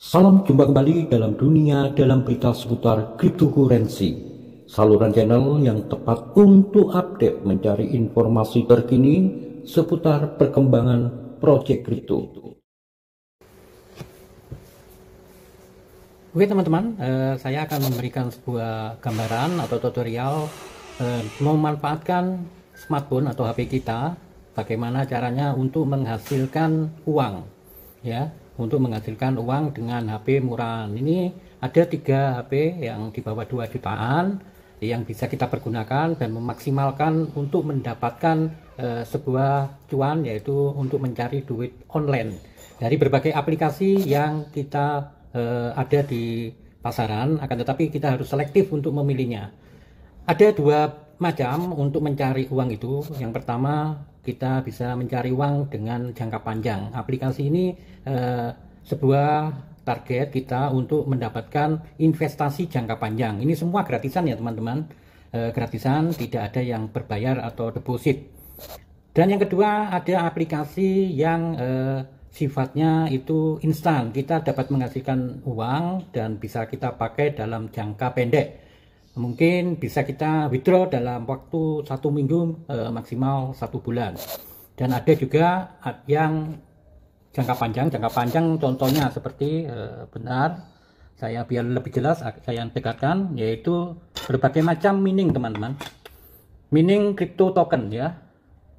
Salam jumpa kembali dalam dunia dalam berita seputar cryptocurrency. Saluran channel yang tepat untuk update mencari informasi terkini seputar perkembangan proyek kripto. Oke teman-teman, saya akan memberikan sebuah gambaran atau tutorial memanfaatkan smartphone atau HP kita, bagaimana caranya untuk menghasilkan uang, ya, untuk menghasilkan uang dengan HP murahan. Ini ada 3 HP yang di bawah 2 jutaan yang bisa kita pergunakan dan memaksimalkan untuk mendapatkan sebuah cuan, yaitu untuk mencari duit online dari berbagai aplikasi yang kita ada di pasaran. Akan tetapi kita harus selektif untuk memilihnya. Ada 2 macam untuk mencari uang itu. Yang pertama, kita bisa mencari uang dengan jangka panjang. Aplikasi ini sebuah target kita untuk mendapatkan investasi jangka panjang. Ini semua gratisan ya teman-teman, gratisan, tidak ada yang berbayar atau deposit. Dan yang kedua, ada aplikasi yang sifatnya itu instan. Kita dapat menghasilkan uang dan bisa kita pakai dalam jangka pendek. Mungkin bisa kita withdraw dalam waktu 1 minggu, maksimal 1 bulan. Dan ada juga yang jangka panjang contohnya seperti benar, saya biar lebih jelas saya dekatkan, yaitu berbagai macam mining teman-teman. Mining crypto token ya.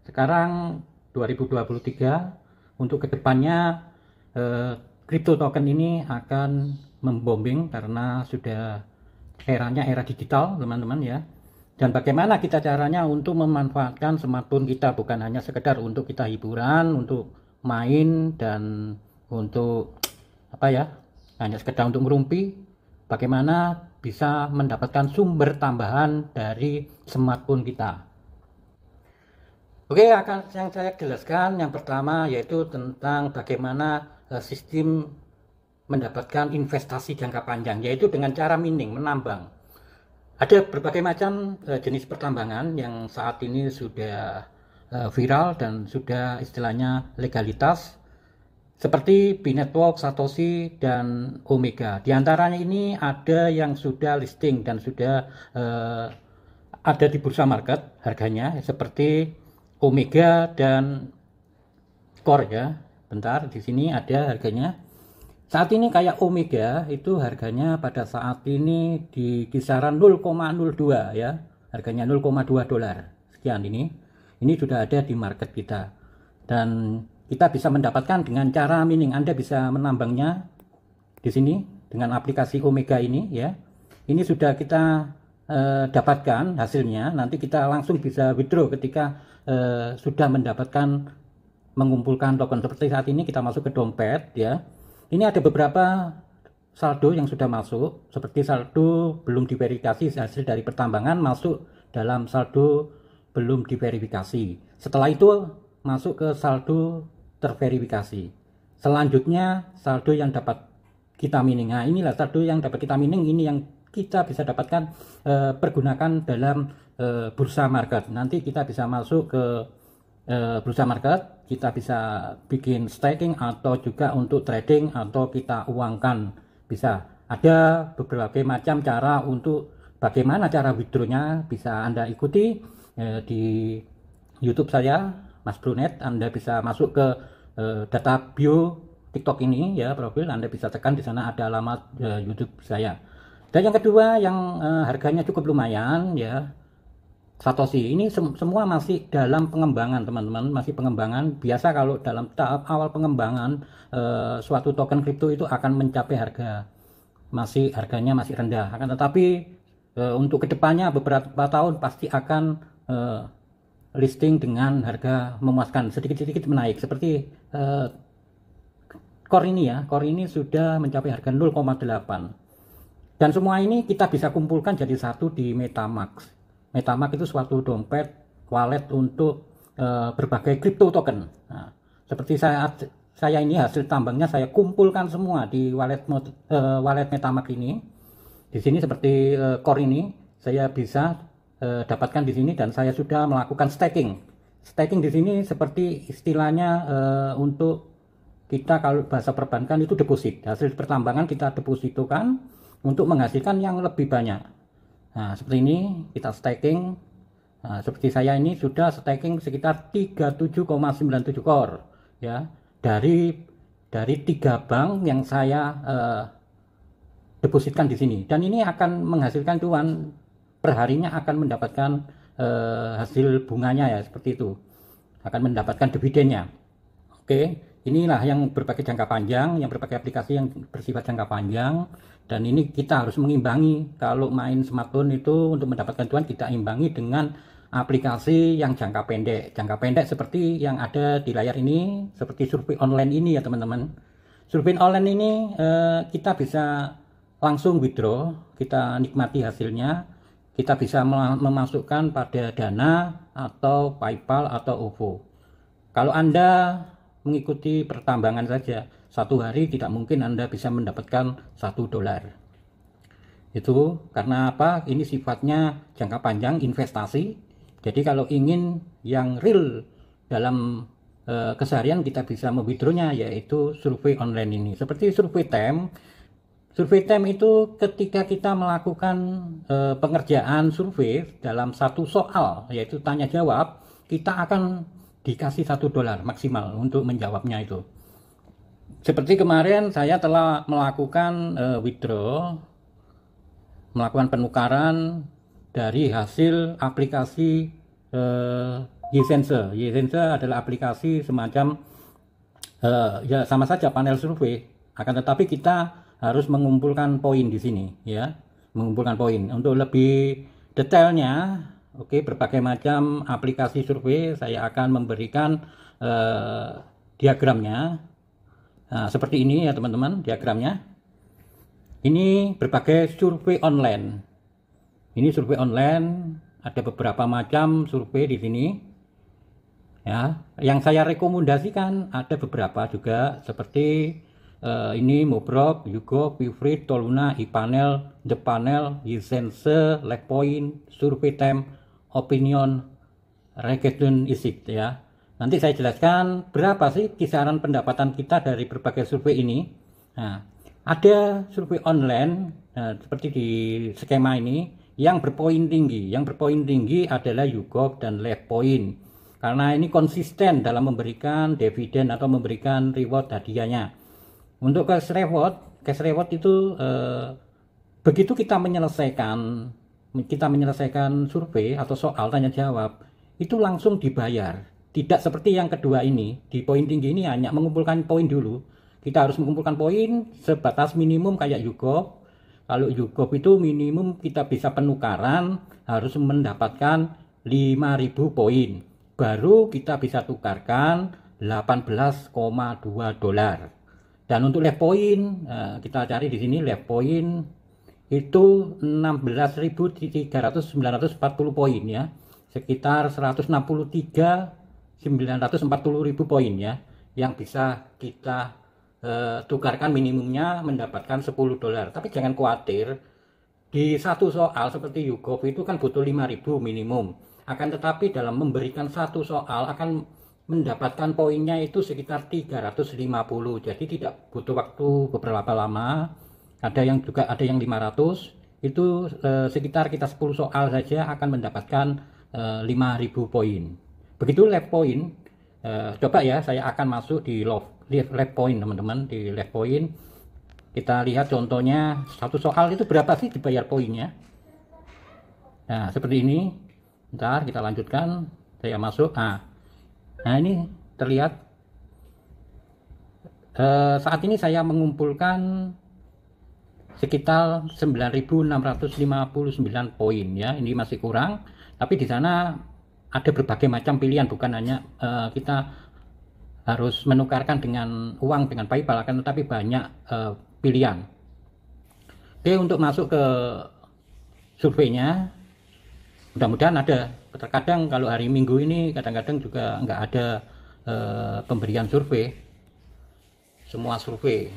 Sekarang 2023, untuk kedepannya crypto token ini akan membooming karena sudah eranya era digital teman-teman ya. Dan bagaimana kita caranya untuk memanfaatkan smartphone kita, bukan hanya sekedar untuk kita hiburan, untuk main dan untuk apa ya, hanya sekedar untuk merumpi. Bagaimana bisa mendapatkan sumber tambahan dari smartphone kita. Oke, akan yang saya jelaskan yang pertama yaitu tentang bagaimana sistem mendapatkan investasi jangka panjang, yaitu dengan cara mining, menambang. Ada berbagai macam jenis pertambangan yang saat ini sudah viral dan sudah istilahnya legalitas, seperti Binetworks, Satoshi, dan Omega. Di antaranya ini ada yang sudah listing dan sudah ada di bursa market harganya, seperti Omega dan Core ya. Bentar, di sini ada harganya. Saat ini kayak Omega itu harganya pada saat ini di kisaran 0,02 ya. Harganya 0,2 dolar. Sekian ini. Ini sudah ada di market kita. Dan kita bisa mendapatkan dengan cara mining. Anda bisa menambangnya di sini dengan aplikasi Omega ini ya. Ini sudah kita dapatkan hasilnya. Nanti kita langsung bisa withdraw ketika sudah mendapatkan mengumpulkan token. Seperti saat ini kita masuk ke dompet ya. Ini ada beberapa saldo yang sudah masuk, seperti saldo belum diverifikasi hasil dari pertambangan masuk dalam saldo belum diverifikasi. Setelah itu masuk ke saldo terverifikasi. Selanjutnya saldo yang dapat kita mining. Nah, inilah saldo yang dapat kita mining, ini yang kita bisa dapatkan pergunakan dalam bursa market. Nanti kita bisa masuk ke bursa market, kita bisa bikin staking atau juga untuk trading atau kita uangkan. Bisa ada beberapa macam cara untuk bagaimana cara withdrawnya, bisa Anda ikuti di YouTube saya, Mas Brunet. Anda bisa masuk ke data bio TikTok ini ya, profil Anda bisa tekan, di sana ada alamat YouTube saya. Dan yang kedua yang harganya cukup lumayan ya, Satoshi. Ini semua masih dalam pengembangan teman-teman, masih pengembangan. Biasa kalau dalam tahap awal pengembangan suatu token kripto itu akan mencapai harganya masih rendah. Akan tetapi untuk kedepannya beberapa tahun pasti akan listing dengan harga memuaskan, sedikit-sedikit menaik. Seperti Core ini ya, Core ini sudah mencapai harga 0,8. Dan semua ini kita bisa kumpulkan jadi satu di MetaMask. MetaMask itu suatu dompet wallet untuk berbagai crypto token. Nah, seperti saya ini hasil tambangnya saya kumpulkan semua di wallet MetaMask ini. Di sini seperti Core ini saya bisa dapatkan di sini, dan saya sudah melakukan staking. Staking di sini seperti istilahnya untuk kita kalau bahasa perbankan itu deposit. Hasil pertambangan kita depositokan untuk menghasilkan yang lebih banyak. Nah, seperti ini kita staking. Nah, seperti saya ini sudah staking sekitar 37,97 core ya, dari 3 bank yang saya depositkan di sini, dan ini akan menghasilkan cuan perharinya, akan mendapatkan hasil bunganya ya, seperti itu, akan mendapatkan dividennya. Oke, inilah yang berbagai jangka panjang, yang berbagai aplikasi yang bersifat jangka panjang, dan ini kita harus mengimbangi. Kalau main smartphone itu untuk mendapatkan cuan, kita imbangi dengan aplikasi yang jangka pendek. Jangka pendek seperti yang ada di layar ini, seperti survei online ini ya teman-teman. Survei online ini kita bisa langsung withdraw, kita nikmati hasilnya. Kita bisa memasukkan pada Dana atau PayPal atau OVO. Kalau Anda mengikuti pertambangan saja, 1 hari tidak mungkin Anda bisa mendapatkan $1. Itu karena apa? Ini sifatnya jangka panjang, investasi. Jadi kalau ingin yang real dalam keseharian, kita bisa mewithdrawnya, yaitu survei online ini. Seperti survei time. Survei time itu ketika kita melakukan pengerjaan survei dalam satu soal, yaitu tanya jawab, kita akan dikasih $1 maksimal untuk menjawabnya itu. Seperti kemarin saya telah melakukan withdraw, melakukan penukaran dari hasil aplikasi Yesense. Yesense adalah aplikasi semacam ya sama saja panel survei, akan tetapi kita harus mengumpulkan poin di sini ya, mengumpulkan poin. Untuk lebih detailnya, oke, berbagai macam aplikasi survei saya akan memberikan diagramnya. Nah, seperti ini ya teman-teman diagramnya. Ini berbagai survei online. Ini survei online, ada beberapa macam survei di sini. Ya, yang saya rekomendasikan ada beberapa juga, seperti ini Mobrok, YouGov, Viewfreak, Toluna, ePanel, The Panel, Yesense, LivePoint, Survey Time, Opinion, Regedon Isit ya. Nanti saya jelaskan berapa sih kisaran pendapatan kita dari berbagai survei ini. Nah, ada survei online seperti di skema ini yang berpoin tinggi. Yang berpoin tinggi adalah YouGov dan LivePoint, karena ini konsisten dalam memberikan dividen atau memberikan reward hadiahnya. Untuk cash reward itu begitu kita menyelesaikan survei atau soal tanya jawab, itu langsung dibayar. Tidak seperti yang kedua ini, di poin tinggi ini hanya mengumpulkan poin dulu. Kita harus mengumpulkan poin sebatas minimum kayak YouGov. Kalau YouGov itu minimum kita bisa penukaran harus mendapatkan 5.000 poin. Baru kita bisa tukarkan $18,2. Dan untuk LivePoint, kita cari di sini LivePoint itu 16.940 poin ya, sekitar 163.940.000 poin ya, yang bisa kita tukarkan minimumnya mendapatkan $10. Tapi jangan khawatir, di satu soal seperti YouGov itu kan butuh 5.000 minimum. Akan tetapi dalam memberikan satu soal akan mendapatkan poinnya itu sekitar 350. Jadi tidak butuh waktu beberapa lama. Ada yang 500. Itu sekitar kita 10 soal saja akan mendapatkan 5.000 poin. Begitu LivePoint. Coba ya, saya akan masuk di LivePoint teman-teman. Di LivePoint kita lihat contohnya, satu soal itu berapa sih dibayar poinnya. Nah seperti ini. Ntar kita lanjutkan. Saya masuk. Nah ini terlihat saat ini saya mengumpulkan sekitar 9.659 poin ya. Ini masih kurang, tapi di sana ada berbagai macam pilihan, bukan hanya kita harus menukarkan dengan uang dengan PayPal, akan tetapi banyak pilihan. Oke, untuk masuk ke surveinya, mudah-mudahan ada. Terkadang kalau hari Minggu ini kadang-kadang juga nggak ada pemberian survei, semua survei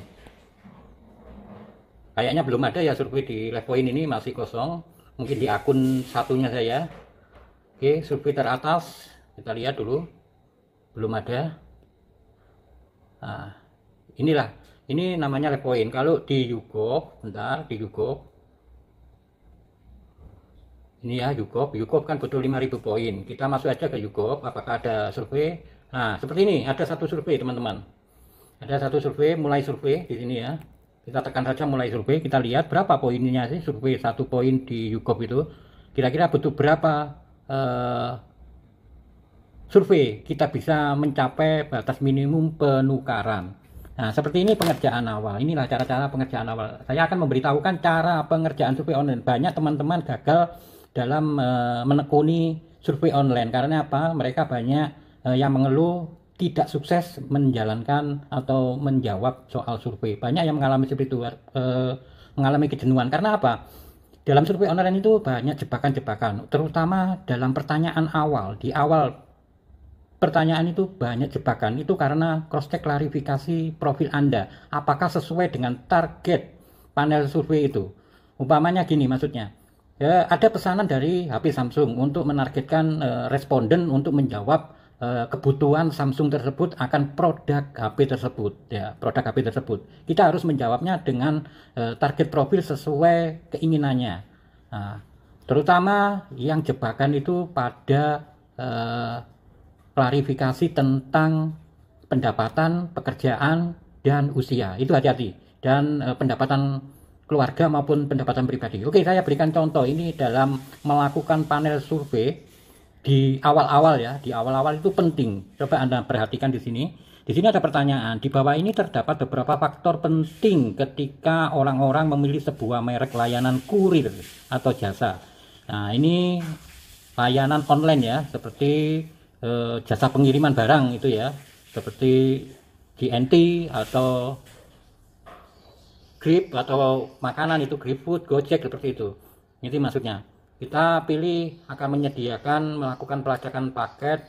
kayaknya belum ada ya. Survei di LivePoint ini masih kosong, mungkin di akun satunya saya. Oke, survei teratas kita lihat dulu, belum ada. Nah, Inilah, ini namanya live point. Kalau di YouGov, bentar, di YouGov, ini ya YouGov kan butuh 5.000 poin. Kita masuk aja ke YouGov, apakah ada survei. Nah, seperti ini, ada satu survei teman-teman. Ada satu survei, mulai survei di sini ya. Kita tekan saja mulai survei, kita lihat berapa poinnya sih survei 1 poin di YouGov itu. Kira-kira butuh berapa survei kita bisa mencapai batas minimum penukaran. Nah, seperti ini pengerjaan awal. Inilah cara-cara pengerjaan awal. Saya akan memberitahukan cara pengerjaan survei online. Banyak teman-teman gagal dalam menekuni survei online. Karena apa? Mereka banyak yang mengeluh tidak sukses menjalankan atau menjawab soal survei. Banyak yang mengalami seperti itu, mengalami kejenuhan. Karena apa? Dalam survei online itu banyak jebakan-jebakan. Terutama dalam pertanyaan awal. Di awal pertanyaan itu banyak jebakan, itu karena cross check klarifikasi profil Anda apakah sesuai dengan target panel survei itu. Umpamanya gini maksudnya, ya, ada pesanan dari HP Samsung untuk menargetkan responden untuk menjawab kebutuhan Samsung tersebut akan produk HP tersebut, ya, produk HP tersebut. Kita harus menjawabnya dengan target profil sesuai keinginannya. Nah, terutama yang jebakan itu pada klarifikasi tentang pendapatan, pekerjaan, dan usia. Itu hati-hati. Dan pendapatan keluarga maupun pendapatan pribadi. Oke, saya berikan contoh. Ini dalam melakukan panel survei di awal-awal ya. Di awal-awal itu penting. Coba Anda perhatikan di sini. Di sini ada pertanyaan. Di bawah ini terdapat beberapa faktor penting ketika orang-orang memilih sebuah merek layanan kurir atau jasa. Nah, ini layanan online ya, seperti jasa pengiriman barang itu ya, seperti GNT atau Grab atau makanan itu GrabFood, Gojek seperti itu. Ini maksudnya. Kita pilih akan menyediakan melakukan pelacakan paket,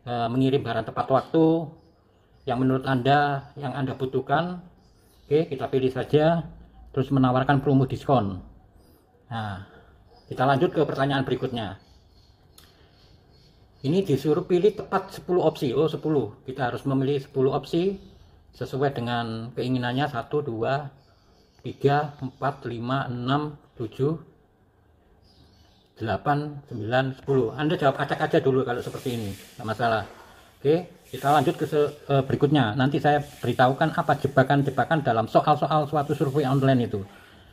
mengirim barang tepat waktu yang menurut Anda yang Anda butuhkan. Oke, kita pilih saja, terus menawarkan promo diskon. Nah, kita lanjut ke pertanyaan berikutnya. Ini disuruh pilih tepat 10 opsi. Oh, 10. Kita harus memilih 10 opsi sesuai dengan keinginannya. 1, 2, 3, 4, 5, 6, 7, 8, 9, 10. Anda jawab acak aja dulu kalau seperti ini. Tidak masalah. Oke, kita lanjut ke berikutnya. Nanti saya beritahukan apa jebakan-jebakan dalam soal-soal suatu survei online itu.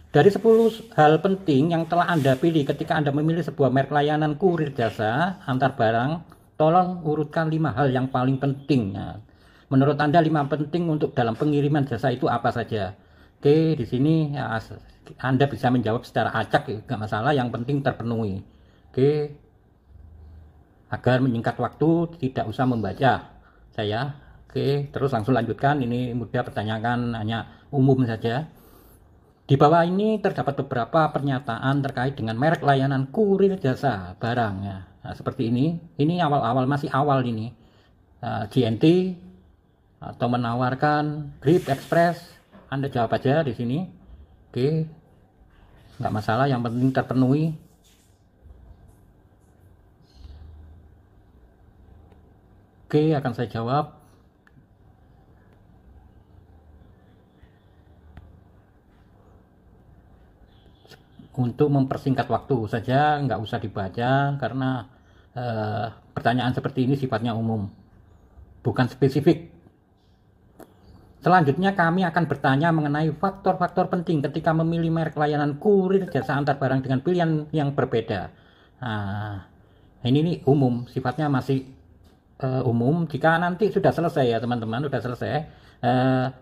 Dari 10 hal penting yang telah Anda pilih ketika Anda memilih sebuah merek layanan kurir jasa antar barang, tolong urutkan 5 hal yang paling penting. Nah, menurut Anda 5 penting untuk dalam pengiriman jasa itu apa saja? Oke, di sini ya, Anda bisa menjawab secara acak, nggak masalah, yang penting terpenuhi. Oke, agar menyingkat waktu tidak usah membaca saya. Oke, terus langsung lanjutkan. Ini mudah, pertanyaan hanya umum saja. Di bawah ini terdapat beberapa pernyataan terkait dengan merek layanan kurir jasa barang ya. Nah, seperti ini. Ini awal-awal, masih awal ini. GNT atau menawarkan Grab Express. Anda jawab aja di sini. Oke. Nggak masalah, yang penting terpenuhi. Oke, akan saya jawab. Untuk mempersingkat waktu saja, nggak usah dibaca karena pertanyaan seperti ini sifatnya umum, bukan spesifik. Selanjutnya kami akan bertanya mengenai faktor-faktor penting ketika memilih merek layanan kurir jasa antar barang dengan pilihan yang berbeda. Nah, ini umum, sifatnya masih umum. Jika nanti sudah selesai ya teman-teman, sudah selesai,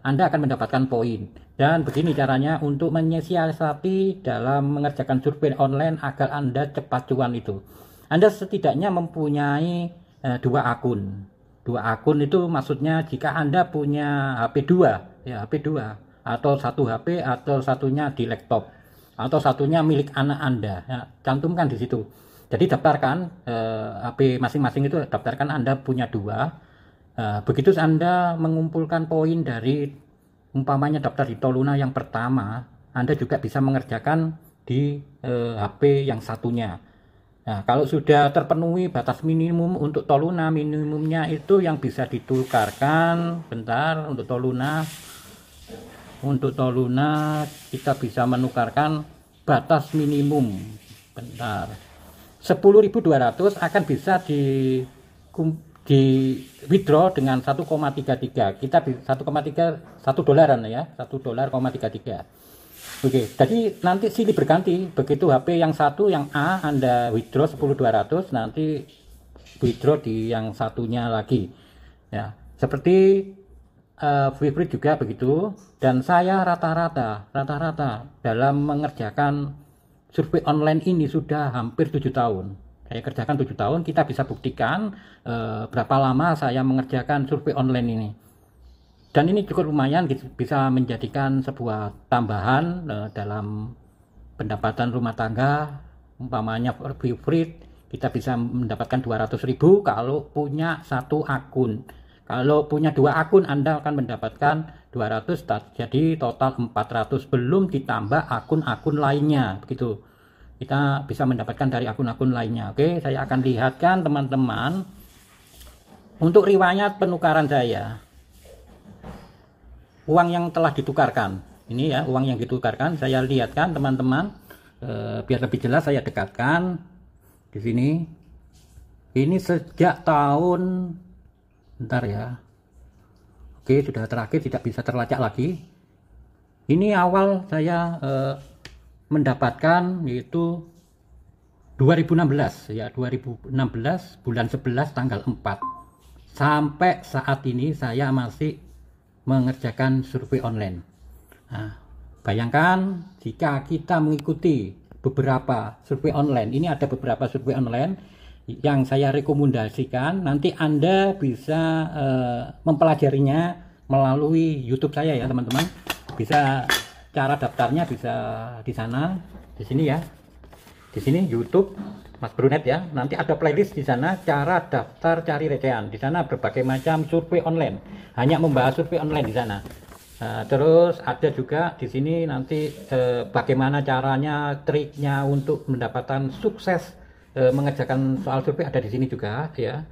Anda akan mendapatkan poin. Dan begini caranya untuk menyiasati dalam mengerjakan survei online agar Anda cepat cuan itu. Anda setidaknya mempunyai 2 akun. 2 akun itu maksudnya jika Anda punya HP 2, ya HP 2, atau 1 HP atau satunya di laptop, atau satunya milik anak Anda, ya, cantumkan di situ. Jadi daftarkan HP masing-masing itu, daftarkan Anda punya 2. Begitu Anda mengumpulkan poin dari umpamanya daftar di Toluna yang pertama, Anda juga bisa mengerjakan di HP yang satunya. Nah, kalau sudah terpenuhi batas minimum untuk Toluna, minimumnya itu yang bisa ditukarkan, bentar, untuk Toluna untuk tol lunak kita bisa menukarkan batas minimum. Bentar. 10.200 akan bisa di withdraw dengan 1,33. Kita 1,3 $1 ya, $1.33. Oke, jadi nanti silih berganti. Begitu HP yang satu, yang A, Anda withdraw 10.200, nanti withdraw di yang satunya lagi. Ya, seperti Free juga begitu. Dan saya rata-rata dalam mengerjakan survei online ini sudah hampir 7 tahun. Saya kerjakan 7 tahun, kita bisa buktikan berapa lama saya mengerjakan survei online ini. Dan ini cukup lumayan bisa menjadikan sebuah tambahan dalam pendapatan rumah tangga. Umpamanya free kita bisa mendapatkan 200.000 kalau punya satu akun. Kalau punya 2 akun Anda akan mendapatkan 200, jadi total 400, belum ditambah akun-akun lainnya begitu. Kita bisa mendapatkan dari akun-akun lainnya. Oke, saya akan lihatkan teman-teman untuk riwayat penukaran saya. Uang yang telah ditukarkan. Ini ya, uang yang ditukarkan saya lihatkan teman-teman. Biar lebih jelas saya dekatkan di sini. Ini sejak tahun, bentar ya. Oke, sudah terakhir, tidak bisa terlacak lagi. Ini awal saya mendapatkan yaitu 2016 ya, 2016 bulan 11 tanggal 4. Sampai saat ini saya masih mengerjakan survei online. Nah, bayangkan jika kita mengikuti beberapa survei online. Ini ada beberapa survei online yang saya rekomendasikan. Nanti Anda bisa mempelajarinya melalui YouTube saya ya teman-teman. Bisa cara daftarnya bisa di sana, di sini ya. Di sini YouTube Mas Brunet ya. Nanti ada playlist di sana cara daftar cari recehan. Di sana berbagai macam survei online. Hanya membahas survei online di sana. Terus ada juga di sini nanti bagaimana caranya, triknya untuk mendapatkan sukses mengerjakan soal survei ada di sini juga ya.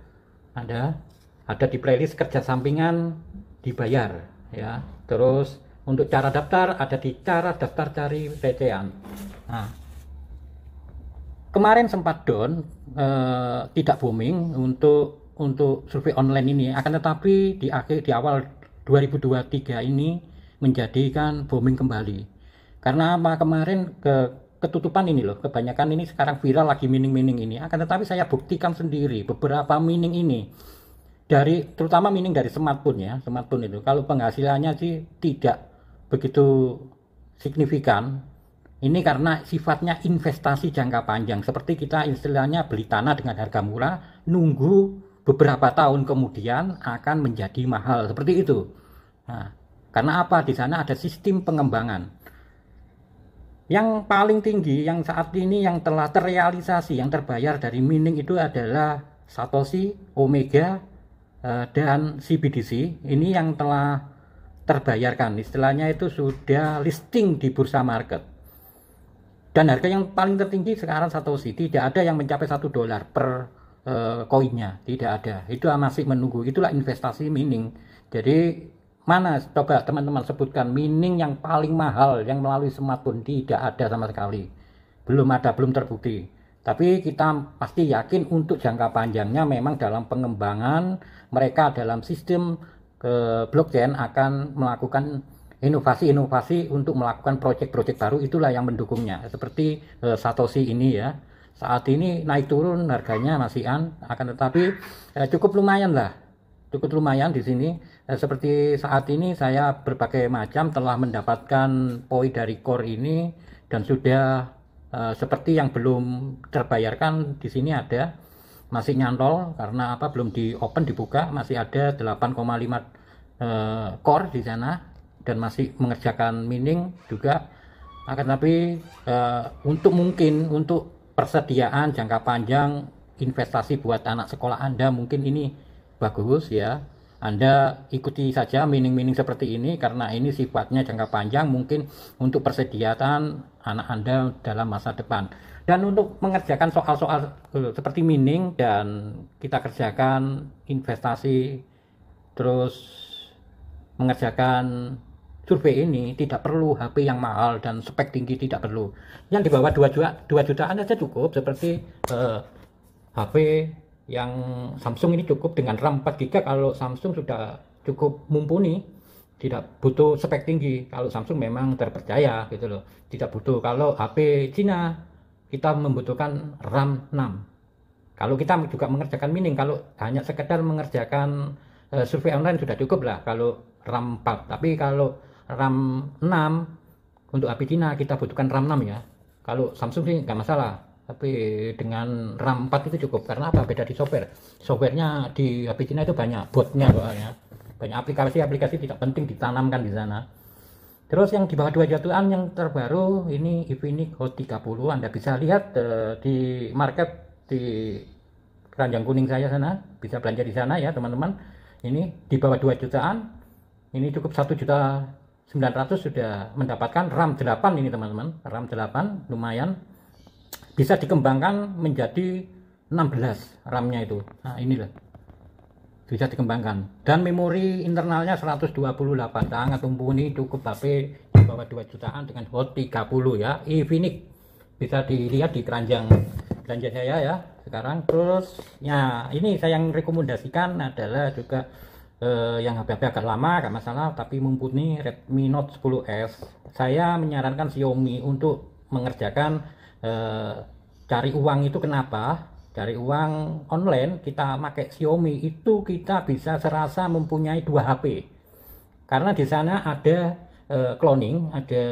Ada di playlist kerja sampingan dibayar ya. Terus untuk cara daftar ada di cara daftar cari recehan. Nah, kemarin sempat down, tidak booming untuk survei online ini, akan tetapi di awal 2023 ini menjadikan booming kembali. Karena apa? Kemarin ketutupan ini loh, kebanyakan ini sekarang viral lagi mining ini. Akan tetapi saya buktikan sendiri beberapa mining ini terutama mining dari smartphone ya, smartphone itu kalau penghasilannya sih tidak begitu signifikan. Ini karena sifatnya investasi jangka panjang, seperti kita istilahnya beli tanah dengan harga murah, nunggu beberapa tahun kemudian akan menjadi mahal, seperti itu. Nah, karena apa? Di sana ada sistem pengembangan. Yang paling tinggi yang saat ini yang telah terrealisasi, yang terbayar dari mining itu adalah Satoshi, Omega, dan CBDC. Ini yang telah terbayarkan, istilahnya itu sudah listing di bursa market. Dan harga yang paling tertinggi sekarang Satoshi, tidak ada yang mencapai $1 per koinnya, tidak ada. Itu masih menunggu. Itulah investasi mining. Jadi mana coba teman-teman sebutkan mining yang paling mahal yang melalui smartphone? Tidak ada sama sekali. Belum ada, belum terbukti. Tapi kita pasti yakin untuk jangka panjangnya memang dalam pengembangan mereka dalam sistem blockchain akan melakukan inovasi-inovasi untuk melakukan proyek-proyek baru. Itulah yang mendukungnya, seperti Satoshi ini ya. Saat ini naik turun harganya akan tetapi cukup lumayan lah, cukup lumayan di sini. Seperti saat ini saya berbagai macam telah mendapatkan poin dari core ini, dan sudah seperti yang belum terbayarkan di sini ada masih nyantol karena apa, belum di open dibuka, masih ada 8,5 core di sana dan masih mengerjakan mining juga. Akan tapi untuk persediaan jangka panjang investasi buat anak sekolah Anda mungkin ini bagus ya. Anda ikuti saja mining-mining seperti ini karena ini sifatnya jangka panjang, mungkin untuk persediaan anak Anda dalam masa depan. Dan untuk mengerjakan soal-soal seperti mining dan kita kerjakan investasi, terus mengerjakan survei ini tidak perlu HP yang mahal dan spek tinggi, tidak perlu. Yang di bawah 2 jutaan saja cukup, seperti HP yang Samsung ini cukup dengan RAM 4 GB. Kalau Samsung sudah cukup mumpuni, tidak butuh spek tinggi. Kalau Samsung memang terpercaya gitu loh, tidak butuh. Kalau HP Cina kita membutuhkan RAM 6. Kalau kita juga mengerjakan mining, kalau hanya sekedar mengerjakan survei online sudah cukup lah kalau RAM 4. Tapi kalau RAM 6 untuk HP Cina kita butuhkan RAM 6 ya. Kalau Samsung sih nggak masalah, tapi dengan RAM 4 itu cukup. Karena apa? Beda di software. Softwarenya di HP Cina itu banyak botnya soalnya. Banyak aplikasi-aplikasi tidak penting ditanamkan di sana. Terus yang di bawah 2 jutaan yang terbaru ini Efinix Hot 30. Anda bisa lihat di market di keranjang kuning saya sana, bisa belanja di sana ya teman-teman. Ini di bawah 2 jutaan, ini cukup 1.900.000 sudah mendapatkan RAM 8 ini teman-teman. RAM 8 lumayan, bisa dikembangkan menjadi 16 RAM-nya itu. Nah inilah, bisa dikembangkan, dan memori internalnya 128, sangat mumpuni, cukup HP di bawah 2 jutaan dengan Hot 30 ya. Efinix bisa dilihat di keranjang belanja saya ya sekarang. Terus ya ini saya yang rekomendasikan adalah juga yang HP agak lama gak masalah tapi mumpuni, Redmi Note 10S. Saya menyarankan Xiaomi untuk mengerjakan cari uang itu. Kenapa? Cari uang online kita pakai Xiaomi itu kita bisa serasa mempunyai 2 HP, karena di sana ada cloning, ada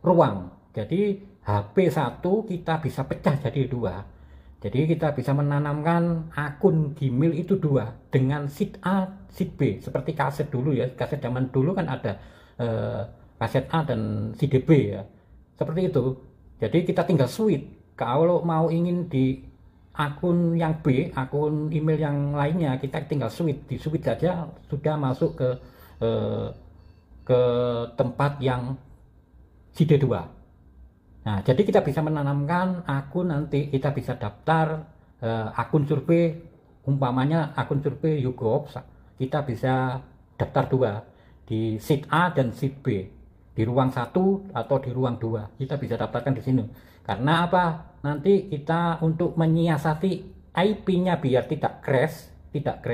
ruang. Jadi HP 1 kita bisa pecah jadi 2. Jadi kita bisa menanamkan akun Gmail itu 2 dengan seed A, seed B, seperti kaset dulu ya. Kaset zaman dulu kan ada kaset A dan seed B ya. Seperti itu. Jadi kita tinggal switch. Kalau mau ingin di akun yang B, akun email yang lainnya, kita tinggal switch. Di switch saja sudah masuk ke tempat yang seed 2. Nah, jadi kita bisa menanamkan akun, nanti kita bisa daftar akun survei, umpamanya akun survei YouGov, kita bisa daftar 2 di seat A dan seat B, di ruang 1 atau di ruang 2, kita bisa daftarkan di sini. Karena apa? Nanti kita untuk menyiasati IP-nya biar tidak crash,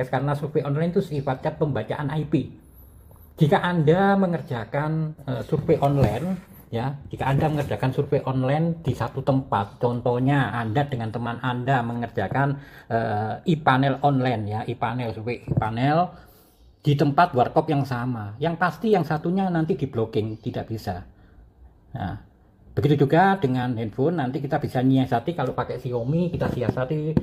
karena survei online itu sifatnya pembacaan IP. Jika Anda mengerjakan survei online, ya, jika Anda mengerjakan survei online di satu tempat, contohnya Anda dengan teman Anda mengerjakan e-panel online ya, survei e-panel di tempat warkop yang sama, yang pasti yang satunya nanti di blocking, tidak bisa. Nah, begitu juga dengan handphone, nanti kita bisa nyiasati. Kalau pakai Xiaomi kita siasati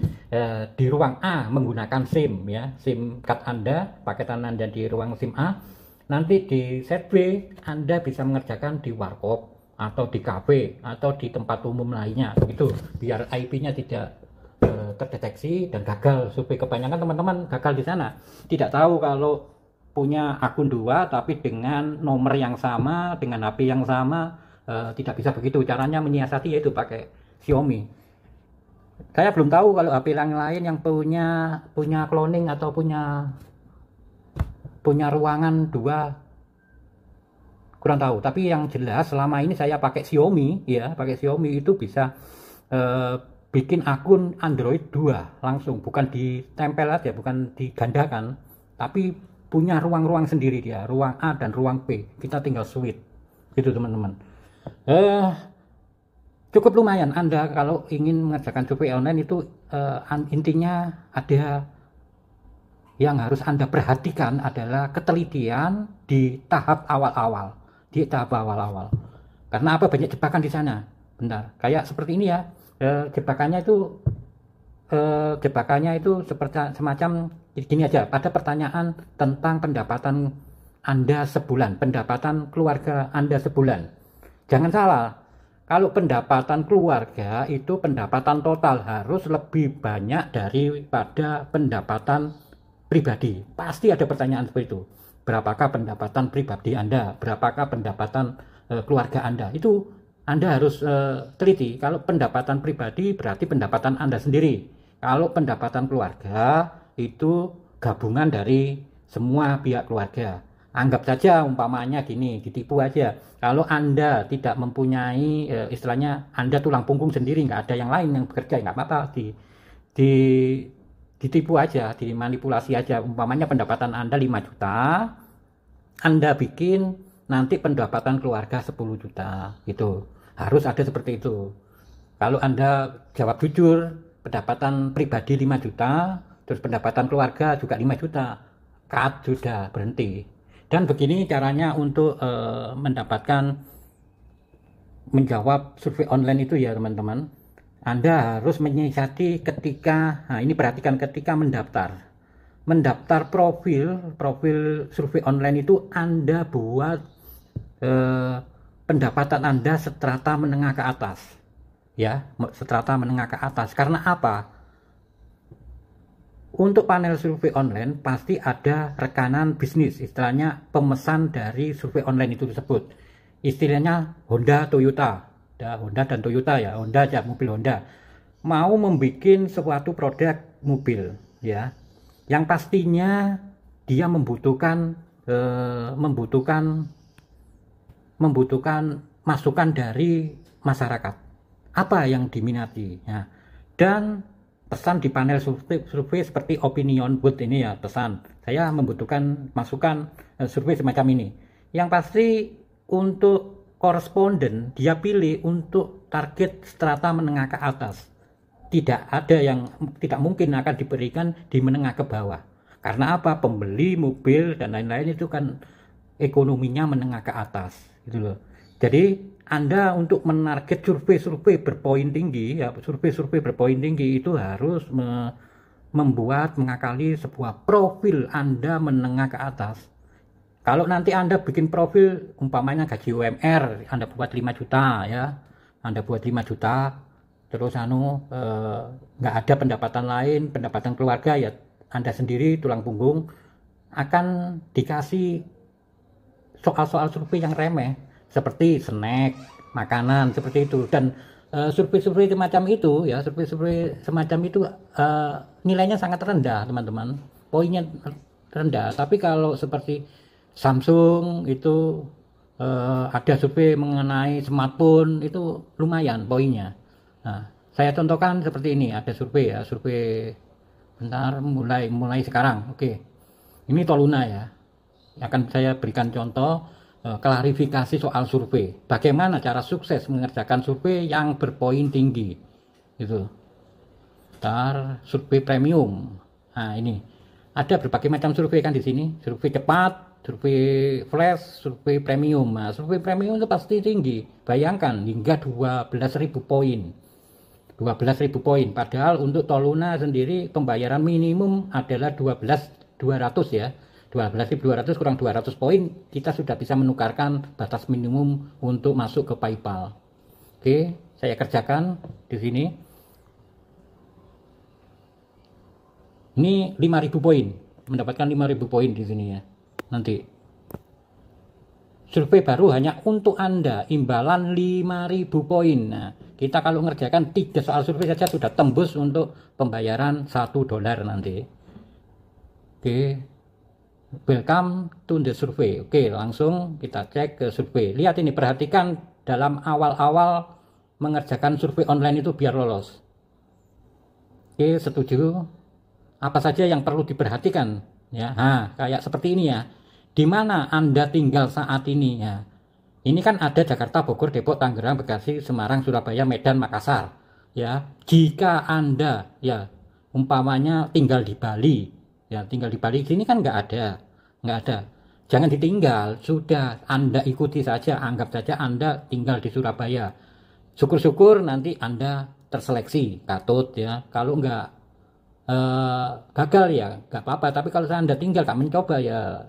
di ruang A menggunakan SIM ya, SIM card Anda, paketan Anda di ruang SIM A. Nanti di set B Anda bisa mengerjakan di warkop atau di kafe atau di tempat umum lainnya, begitu, biar IP-nya tidak terdeteksi dan gagal survei. Kebanyakan teman-teman gagal di sana, tidak tahu kalau punya akun 2 tapi dengan nomor yang sama, dengan HP yang sama, tidak bisa begitu. Caranya menyiasati yaitu pakai Xiaomi. Saya belum tahu kalau HP yang lain yang punya cloning atau punya ruangan 2, kurang tahu. Tapi yang jelas selama ini saya pakai Xiaomi ya, itu bisa bikin akun Android 2 langsung, bukan ditempel aja, bukan digandakan, tapi punya ruang-ruang sendiri dia, ruang A dan ruang B, kita tinggal switch gitu teman-teman. Cukup lumayan Anda kalau ingin mengerjakan survei online itu. Intinya ada yang harus Anda perhatikan adalah ketelitian di tahap awal-awal. Karena apa? Banyak jebakan di sana. Bentar, kayak seperti ini ya. Jebakannya itu seperti semacam gini aja. Pada pertanyaan tentang pendapatan Anda sebulan, pendapatan keluarga Anda sebulan. Jangan salah. Kalau pendapatan keluarga itu pendapatan total harus lebih banyak daripada pendapatan pribadi. Pasti ada pertanyaan seperti itu. Berapakah pendapatan pribadi Anda? Berapakah pendapatan keluarga Anda? Itu Anda harus teliti. Kalau pendapatan pribadi berarti pendapatan Anda sendiri. Kalau pendapatan keluarga itu gabungan dari semua pihak keluarga. Anggap saja umpamanya gini, ditipu aja. Kalau Anda tidak mempunyai istilahnya Anda tulang punggung sendiri, nggak ada yang lain yang bekerja, nggak apa-apa, di ditipu aja, dimanipulasi aja. Umpamanya pendapatan Anda 5 juta, Anda bikin nanti pendapatan keluarga 10 juta, gitu. Harus ada seperti itu. Kalau Anda jawab jujur, pendapatan pribadi 5 juta, terus pendapatan keluarga juga 5 juta, cut, sudah, berhenti. Dan begini caranya untuk mendapatkan, menjawab survei online itu ya teman-teman. Anda harus menyiasati ketika, nah ini perhatikan, ketika mendaftar profil survei online itu Anda buat pendapatan Anda strata menengah ke atas, ya, strata menengah ke atas. Karena apa? Untuk panel survei online pasti ada rekanan bisnis, istilahnya pemesan dari survei online itu tersebut. Istilahnya Honda, Toyota, Honda dan Toyota ya, Honda aja, mobil Honda. Mau membuat suatu produk mobil, ya, yang pastinya dia membutuhkan masukan dari masyarakat. Apa yang diminati? Ya. Dan pesan di panel survei seperti opinion booth ini ya, pesan saya membutuhkan masukan survei semacam ini. Yang pasti untuk koresponden dia pilih untuk target strata menengah ke atas. Tidak ada yang, tidak mungkin akan diberikan di menengah ke bawah. Karena apa? Pembeli mobil dan lain-lain itu kan ekonominya menengah ke atas, gitu loh. Jadi Anda untuk menarget survei-survei berpoin tinggi, ya, survei-survei berpoin tinggi itu harus mengakali sebuah profil Anda menengah ke atas. Kalau nanti Anda bikin profil umpamanya gaji UMR, Anda buat 5 juta ya, Anda buat 5 juta, terus nggak ada pendapatan lain, pendapatan keluarga ya Anda sendiri tulang punggung, akan dikasih soal-soal survei yang remeh seperti snack, makanan seperti itu. Dan survei-survei semacam itu ya, survei-survei semacam itu nilainya sangat rendah teman-teman, poinnya rendah. Tapi kalau seperti Samsung itu ada survei mengenai smartphone itu lumayan poinnya. Nah, saya contohkan seperti ini, ada survei ya, survei bentar, mulai sekarang. Oke, ini Toluna ya, akan saya berikan contoh klarifikasi soal survei. Bagaimana cara sukses mengerjakan survei yang berpoin tinggi? Itu. Bentar, survei premium. Nah, ini ada berbagai macam survei kan di sini. Survei cepat, survei flash, survei premium. Nah, survei premium itu pasti tinggi. Bayangkan hingga 12.000 poin. 12.000 poin. Padahal untuk Toluna sendiri pembayaran minimum adalah 12.200 ya. 12.200 kurang 200 poin, kita sudah bisa menukarkan batas minimum untuk masuk ke PayPal. Oke, saya kerjakan di sini. Ini 5.000 poin, mendapatkan 5.000 poin di sini ya. Nanti survei baru hanya untuk Anda, imbalan 5.000 poin. Nah, kita kalau mengerjakan 3 soal survei saja sudah tembus untuk pembayaran $1 nanti. Oke. Welcome to the survey. Oke, langsung kita cek ke survei. Lihat ini, perhatikan dalam awal-awal mengerjakan survei online itu biar lolos. Oke, setuju. Apa saja yang perlu diperhatikan? Ya, kayak seperti ini ya. Di mana Anda tinggal saat ini ya? Ini kan ada Jakarta, Bogor, Depok, Tangerang, Bekasi, Semarang, Surabaya, Medan, Makassar. Ya, jika Anda ya umpamanya tinggal di Bali. Ya, tinggal di Bali sini kan nggak ada. Jangan ditinggal, sudah Anda ikuti saja, anggap saja Anda tinggal di Surabaya. Syukur-syukur nanti Anda terseleksi, katut ya. Kalau nggak gagal ya nggak apa-apa. Tapi kalau Anda tinggal tak mencoba ya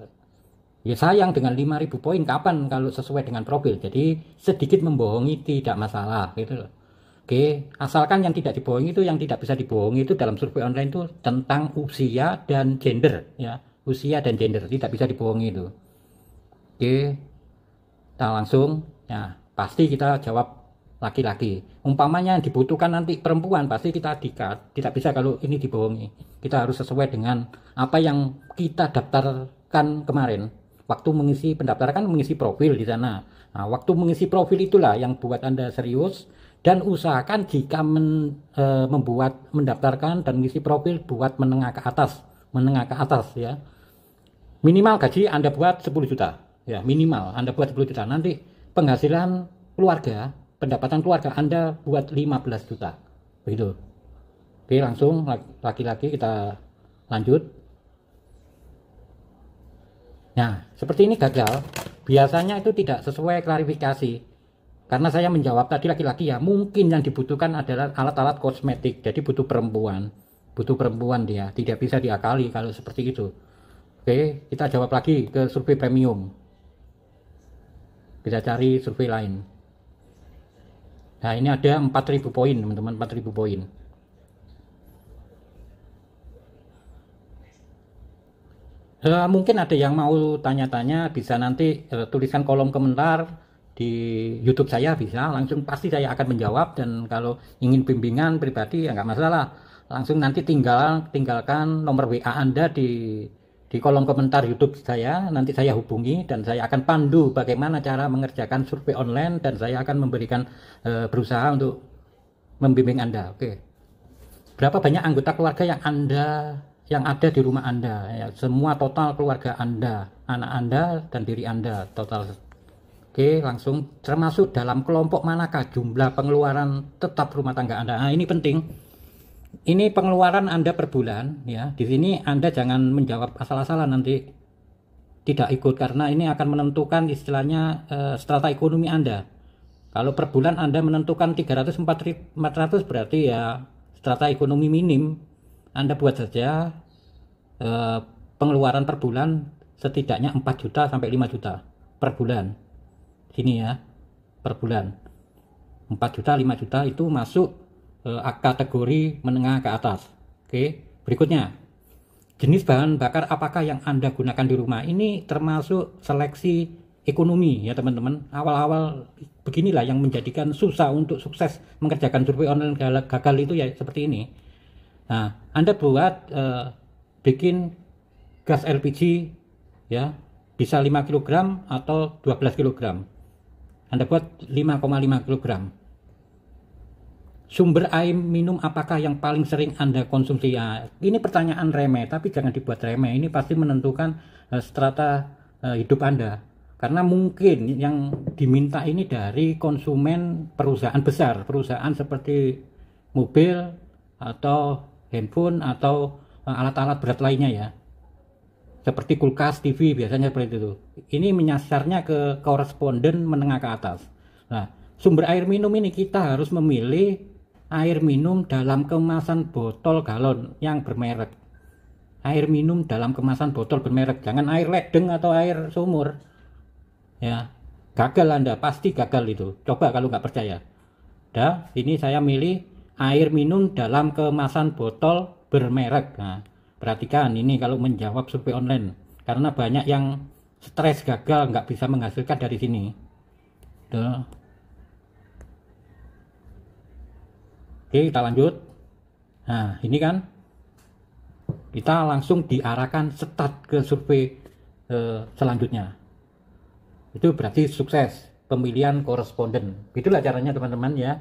sayang dengan 5.000 poin. Kapan kalau sesuai dengan profil? Jadi sedikit membohongi tidak masalah gitu loh. Oke, asalkan yang tidak dibohongi itu, yang tidak bisa dibohongi itu dalam survei online itu tentang usia dan gender ya, usia dan gender tidak bisa dibohongi itu. Oke, kita langsung ya, pasti kita jawab laki-laki. Umpamanya yang dibutuhkan nanti perempuan, pasti kita tidak bisa kalau ini dibohongi. Kita harus sesuai dengan apa yang kita daftarkan kemarin. waktu mengisi pendaftaran kan mengisi profil di sana. Nah, waktu mengisi profil itulah yang buat Anda serius, dan usahakan jika membuat mendaftarkan dan mengisi profil buat menengah ke atas ya. Minimal gaji Anda buat 10 juta ya, minimal Anda buat 10 juta. Nanti penghasilan keluarga, pendapatan keluarga Anda buat 15 juta. Begitu. Oke, langsung lagi-lagi kita lanjut. Nah, seperti ini gagal. Biasanya itu tidak sesuai klarifikasi. Karena saya menjawab tadi laki-laki ya, mungkin yang dibutuhkan adalah alat-alat kosmetik. Jadi butuh perempuan dia, tidak bisa diakali kalau seperti itu. Oke, kita jawab lagi ke survei premium. Kita cari survei lain. Nah, ini ada 4.000 poin, teman-teman, 4.000 poin. Mungkin ada yang mau tanya-tanya, bisa nanti tuliskan kolom komentar di YouTube saya, bisa langsung, pasti saya akan menjawab. Dan kalau ingin bimbingan pribadi ya nggak masalah, langsung nanti tinggalkan nomor WA Anda di kolom komentar YouTube saya, nanti saya hubungi dan saya akan pandu bagaimana cara mengerjakan survei online, dan saya akan memberikan berusaha untuk membimbing Anda. Oke, berapa banyak anggota keluarga yang ada di rumah Anda ya, semua total keluarga Anda, anak Anda dan diri Anda total. Oke, langsung termasuk dalam kelompok manakah jumlah pengeluaran tetap rumah tangga Anda. Nah, ini penting. Ini pengeluaran Anda per bulan ya. Di sini Anda jangan menjawab asal-asalan, nanti tidak ikut, karena ini akan menentukan istilahnya strata ekonomi Anda. Kalau per bulan Anda menentukan 300-400 berarti ya strata ekonomi minim. Anda buat saja pengeluaran per bulan setidaknya 4 juta sampai 5 juta per bulan. Sini ya, per bulan 4 juta 5 juta itu masuk kategori menengah ke atas. Oke, berikutnya jenis bahan bakar apakah yang Anda gunakan di rumah. Ini termasuk seleksi ekonomi ya teman-teman. Awal-awal beginilah yang menjadikan susah untuk sukses mengerjakan survei online gagal itu ya, seperti ini. Nah, Anda buat bikin gas LPG ya, bisa 5 kg atau 12 kg. Anda buat 5,5 kg. Sumber air minum apakah yang paling sering Anda konsumsi? Ya, ini pertanyaan remeh, tapi jangan dibuat remeh. Ini pasti menentukan strata hidup Anda. Karena mungkin yang diminta ini dari konsumen perusahaan besar, perusahaan seperti mobil atau handphone atau alat-alat berat lainnya ya, seperti kulkas, TV, biasanya seperti itu. Ini menyasarnya ke koresponden menengah ke atas. Nah, sumber air minum ini kita harus memilih air minum dalam kemasan botol galon yang bermerek. Air minum dalam kemasan botol bermerek, jangan air ledeng atau air sumur. Ya, gagal Anda, pasti gagal itu. Coba kalau nggak percaya. Dah, ini saya milih air minum dalam kemasan botol bermerek. Nah, perhatikan ini kalau menjawab survei online, karena banyak yang stres gagal nggak bisa menghasilkan dari sini. Duh. Oke, kita lanjut. Nah, ini kan kita langsung diarahkan start ke survei selanjutnya. Itu berarti sukses pemilihan koresponden. Itulah caranya teman-teman ya.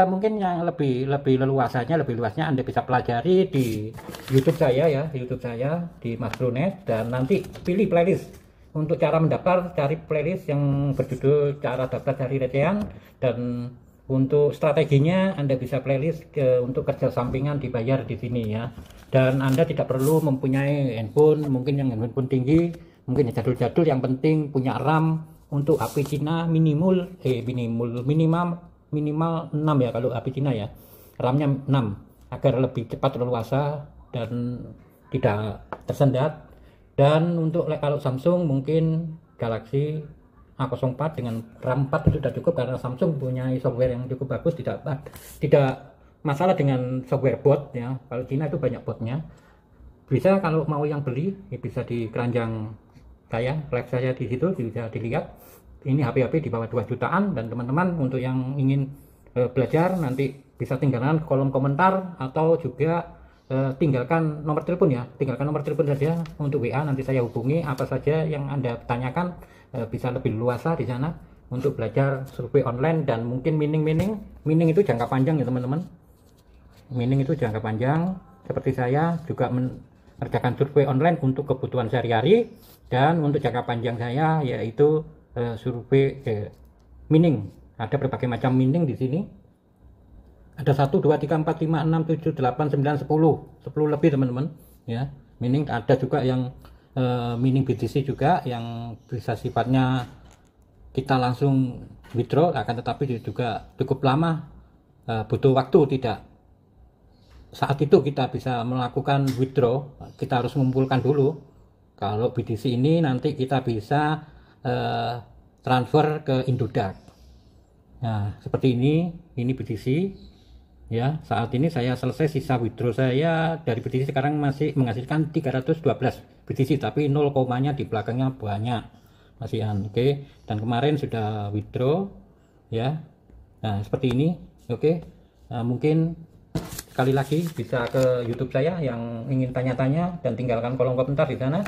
Mungkin yang lebih luasnya Anda bisa pelajari di YouTube saya ya, YouTube saya di Mas Brunet, dan nanti pilih playlist untuk cara mendaftar, cari playlist yang berjudul cara daftar cari recehan, dan untuk strateginya Anda bisa playlist untuk kerja sampingan dibayar di sini ya. Dan Anda tidak perlu mempunyai handphone, mungkin yang handphone tinggi, mungkin yang jadul-jadul, yang penting punya RAM. Untuk HP Cina minimal 6 ya kalau HP Cina ya, RAM-nya 6 agar lebih cepat leluasa dan tidak tersendat. Dan untuk kalau Samsung mungkin Galaxy A04 dengan RAM 4 itu sudah cukup, karena Samsung punya software yang cukup bagus, tidak masalah dengan software bot ya. Kalau Cina itu banyak botnya. Bisa kalau mau yang beli ya bisa di keranjang saya, live saya di situ bisa dilihat. Ini HP-HP di bawah 2 jutaan, dan teman-teman untuk yang ingin belajar nanti bisa tinggalkan kolom komentar, atau juga tinggalkan nomor telepon ya, tinggalkan nomor telepon saja untuk WA, nanti saya hubungi. Apa saja yang Anda tanyakan bisa lebih luasa di sana untuk belajar survei online. Dan mungkin mining itu jangka panjang ya teman-teman, mining itu jangka panjang. Seperti saya juga mengerjakan survei online untuk kebutuhan sehari-hari, dan untuk jangka panjang saya yaitu survei mining. Ada berbagai macam mining di sini. Ada 1, 2, 3, 4, 5, 6, 7, 8, 9, 10 lebih teman-teman ya. Mining ada juga yang mining BTC juga yang bisa sifatnya kita langsung withdraw, akan tetapi juga cukup lama, butuh waktu. Tidak saat itu kita bisa melakukan withdraw, kita harus mengumpulkan dulu. Kalau BTC ini nanti kita bisa transfer ke Indodax. Nah seperti ini BTC ya. Saat ini saya selesai, sisa withdraw saya dari BTC sekarang masih menghasilkan 312 BTC, tapi 0 komanya di belakangnya banyak masihan. Oke, dan kemarin sudah withdraw ya. Nah seperti ini. Oke, nah, mungkin sekali lagi bisa ke YouTube saya yang ingin tanya-tanya, dan tinggalkan kolom komentar di sana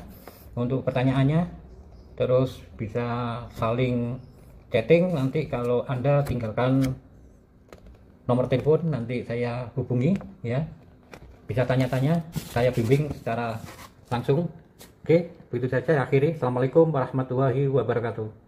untuk pertanyaannya. Terus bisa saling chatting, nanti kalau Anda tinggalkan nomor telepon nanti saya hubungi ya, bisa tanya-tanya, saya bimbing secara langsung. Oke, begitu saja, akhiri. Assalamualaikum warahmatullahi wabarakatuh.